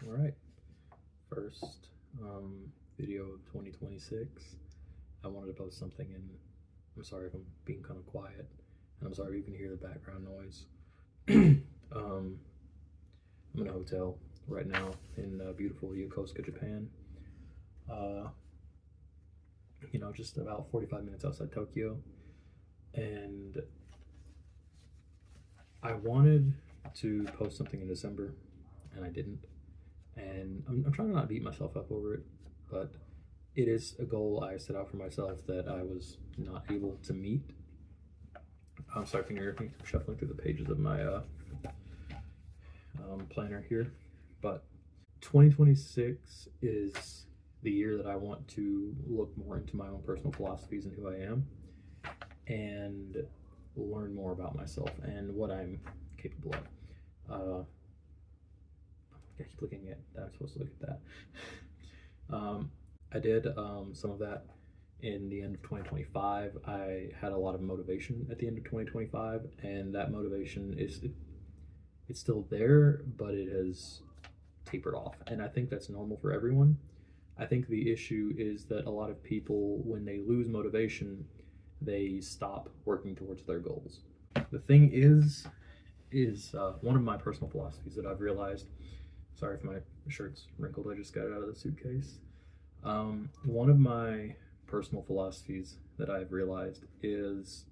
All right, first video of 2026. I wanted to post something, and I'm sorry if I'm being kind of quiet, and I'm sorry if you can hear the background noise. I'm in a hotel right now in beautiful Yokosuka, Japan. Uh, just about 45 minutes outside Tokyo, and I wanted to post something in December, and I didn't. And I'm trying to not beat myself up over it, but it is a goal I set out for myself that I was not able to meet. I'm sorry, finger shuffling through the pages of my planner here, but 2026 is the year that I want to look more into my own personal philosophies and who I am, and learn more about myself and what I'm capable of. I keep looking at that. I'm supposed to look at that. I did some of that in the end of 2025. I had a lot of motivation at the end of 2025, and that motivation it's still there, but it has tapered off. And I think that's normal for everyone. I think the issue is that a lot of people, when they lose motivation, they stop working towards their goals. The thing is one of my personal philosophies that I've realized. Sorry if my shirt's wrinkled, I just got it out of the suitcase. One of my personal philosophies that I've realized is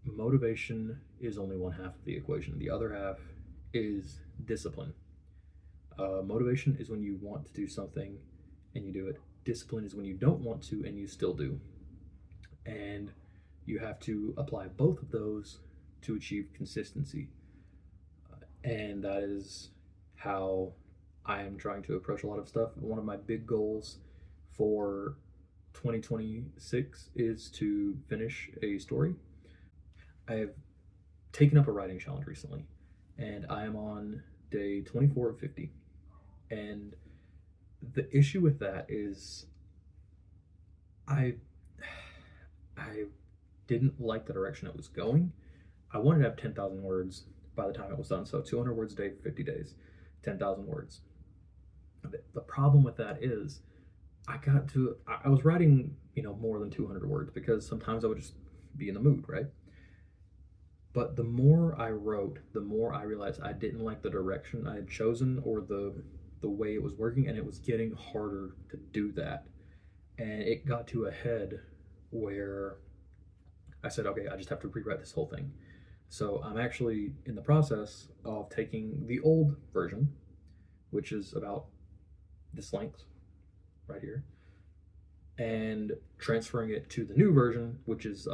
motivation is only one half of the equation. The other half is discipline. Motivation is when you want to do something and you do it. Discipline is when you don't want to and you still do. And you have to apply both of those to achieve consistency. And that is how I am trying to approach a lot of stuff. One of my big goals for 2026 is to finish a story. I have taken up a writing challenge recently, and I am on day 24 of 50. And the issue with that is I didn't like the direction it was going. I wanted to have 10,000 words by the time it was done. So 200 words a day for 50 days, 10,000 words. The problem with that is I was writing, more than 200 words because sometimes I would just be in the mood, right? But the more I wrote, the more I realized I didn't like the direction I had chosen or the way it was working, and it was getting harder to do that. And it got to a head where I said, okay, I just have to rewrite this whole thing. So I'm actually in the process of taking the old version, which is about this length right here, and transferring it to the new version, which is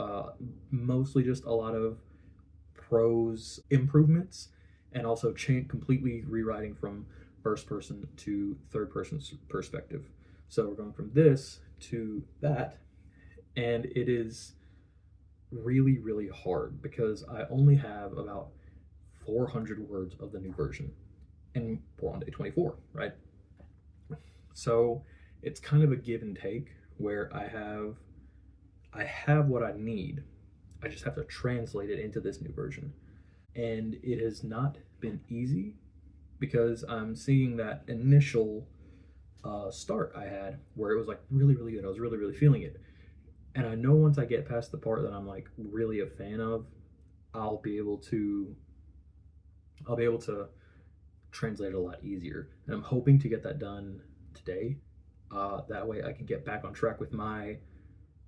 mostly just a lot of prose improvements, and also completely rewriting from first person to third person perspective. So we're going from this to that, and it is really, really hard because I only have about 400 words of the new version, and we're on day 24, right? So it's kind of a give and take where I have what I need. I just have to translate it into this new version. And it has not been easy because I'm seeing that initial start I had where it was like really, really good. I was really, really feeling it. And I know once I get past the part that I'm like really a fan of, I'll be able to translate it a lot easier. And I'm hoping to get that done today. That way I can get back on track with my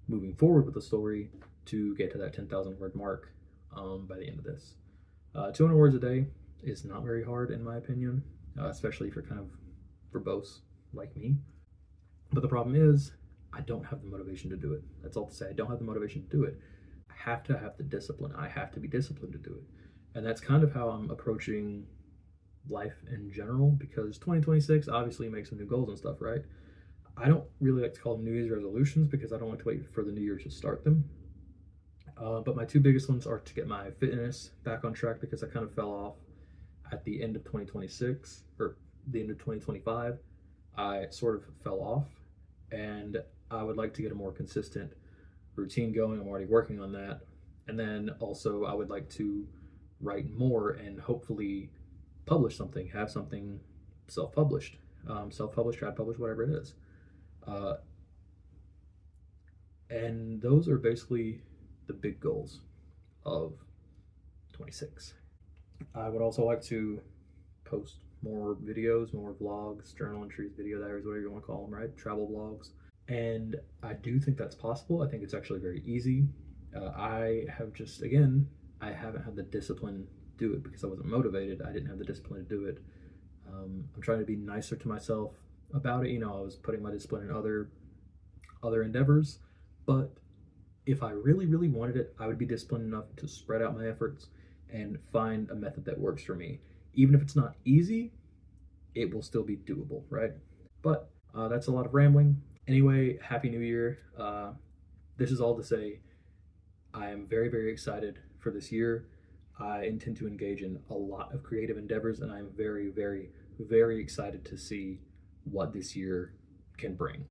moving forward with the story to get to that 10,000 word mark by the end of this. 200 words a day is not very hard in my opinion, especially if you're kind of verbose like me. But the problem is I don't have the motivation to do it. That's all to say. I don't have the motivation to do it. I have to have the discipline. I have to be disciplined to do it. And that's kind of how I'm approaching life in general, because 2026 obviously makes some new goals and stuff, right? I don't really like to call them New Year's resolutions because I don't like to wait for the new year to start them. But my two biggest ones are to get my fitness back on track because I kind of fell off at the end of 2026 or the end of 2025. I sort of fell off, and I would like to get a more consistent routine going. I'm already working on that. And then also I would like to write more and hopefully publish something, have something self-published, trad published, whatever it is. And those are basically the big goals of 26. I would also like to post more videos, more vlogs, journal entries, video diaries, whatever you want to call them, right? Travel vlogs. And I do think that's possible. I think it's actually very easy. I have just, again, I haven't had the discipline to do it because I wasn't motivated. I didn't have the discipline to do it. I'm trying to be nicer to myself about it. I was putting my discipline in other endeavors, but if I really, really wanted it, I would be disciplined enough to spread out my efforts and find a method that works for me. Even if it's not easy, it will still be doable, right? But that's a lot of rambling. Anyway, Happy New Year. This is all to say I am very, very excited for this year. I intend to engage in a lot of creative endeavors, and I'm very, very, very excited to see what this year can bring.